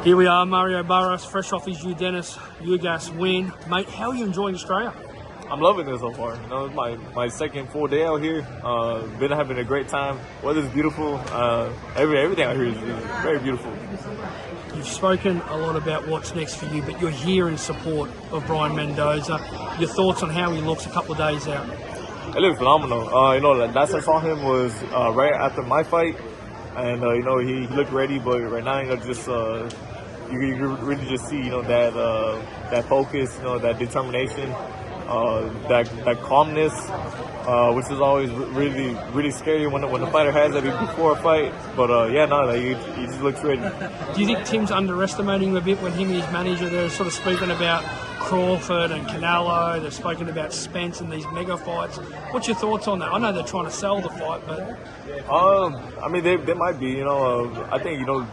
Here we are, Mario Barrios, fresh off his UGAS win. Mate, how are you enjoying Australia? I'm loving it so far. You know, it's my second full day out here. Been having a great time. Weather's beautiful. Everything out here is very beautiful. You've spoken a lot about what's next for you, but you're here in support of Brian Mendoza. Your thoughts on how he looks a couple of days out? It looks phenomenal. You know, last time I saw him was right after my fight, and you know he looked ready. But right now, you know, just you really just see, you know, that focus, you know, that determination, that calmness, which is always really scary when the fighter has that before a fight. But yeah, no, like, he just looks ready. Do you think Tim's underestimating him a bit when him and his manager they're sort of speaking about Crawford and Canelo? They've spoken about Spence and these mega fights. What's your thoughts on that? I know they're trying to sell the fight, but I mean, they might be. You know, I think, you know,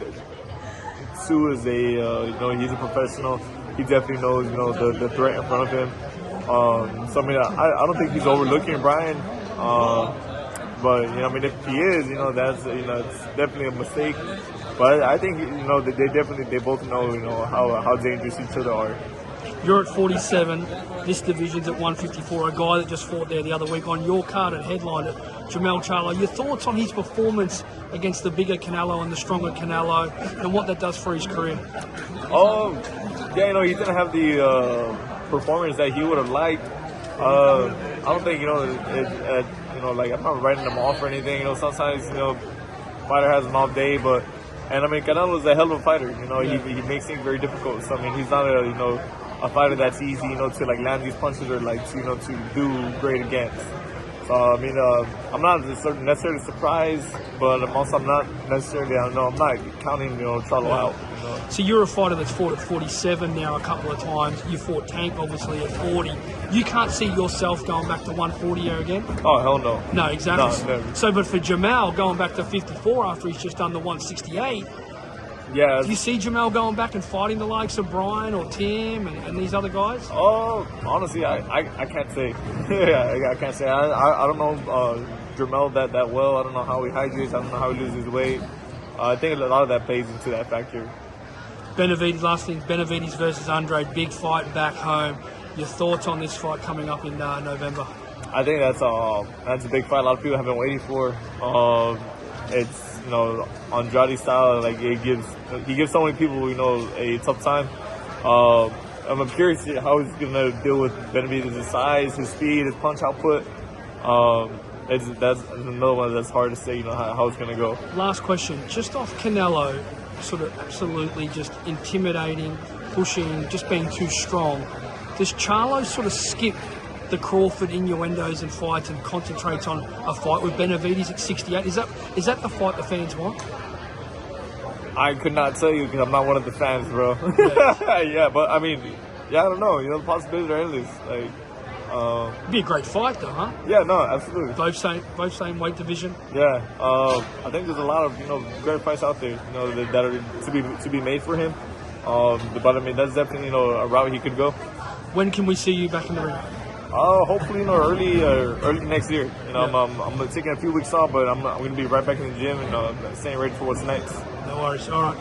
Tszyu is you know, he's a professional. He definitely knows, you know, the threat in front of him. So I mean, I don't think he's overlooking Brian. But you know, I mean, if he is, you know, that's, you know, it's definitely a mistake. But I think, you know, they both know, you know, how dangerous each other are. You're at 47. This division's at 154. A guy that just fought there the other week on your card and headlined it, Jermell Charlo. Your thoughts on his performance against the bigger Canelo and the stronger Canelo, and what that does for his career? Yeah, you know, he didn't have the performance that he would have liked. I don't think, you know, you know, like, I'm not writing them off or anything. You know, sometimes, you know, fighter has an off day, and I mean, Canelo's a hell of a fighter. You know, he makes things very difficult. So I mean, he's not you know, a fighter that's easy, you know, to like land these punches or like, you know, to do great against. So I mean, I'm not necessarily surprised, but I'm not necessarily, I don't know, I'm not counting, you know, Charlo out. You know? So you're a fighter that's fought at 47 now a couple of times. You fought Tank obviously at 40. You can't see yourself going back to 140 here again? Oh, hell no. No, exactly. No, never. So, but for Jermell going back to 54 after he's just done the 168. Yeah. Do you see Jermell going back and fighting the likes of Brian or Tim and these other guys? Oh, honestly, I can't say. Yeah, I can't say. I don't know Jermell that well. I don't know how he hydrates. I don't know how he loses weight. I think a lot of that plays into that factor. Benavidez, last thing, Benavidez versus Andrade, big fight back home. Your thoughts on this fight coming up in November? I think that's a big fight. A lot of people have been waiting for. It's, you know, Andrade style. Like, he gives so many people, you know, a tough time. I'm curious how he's gonna deal with Benavidez's size, his speed, his punch output. That's another one that's hard to say, you know, how it's gonna go. Last question, just off Canelo, sort of absolutely just intimidating, pushing, just being too strong. Does Charlo sort of skip the Crawford innuendos and fights and concentrates on a fight with Benavidez at 68? Is that the fight the fans want? I could not tell you because I'm not one of the fans, bro. Yeah. Yeah, but I mean, yeah, I don't know. You know, the possibilities are endless. Like, it'd be a great fight, though, huh? Yeah, no, absolutely. Both same weight division. Yeah, I think there's a lot of, you know, great fights out there, you know, that are to be made for him. But I mean, that's definitely, you know, a route he could go. When can we see you back in the ring? Hopefully, you know, early next year. You know, yeah. I'm taking a few weeks off, but I'm going to be right back in the gym and staying ready for what's next. No worries. All right.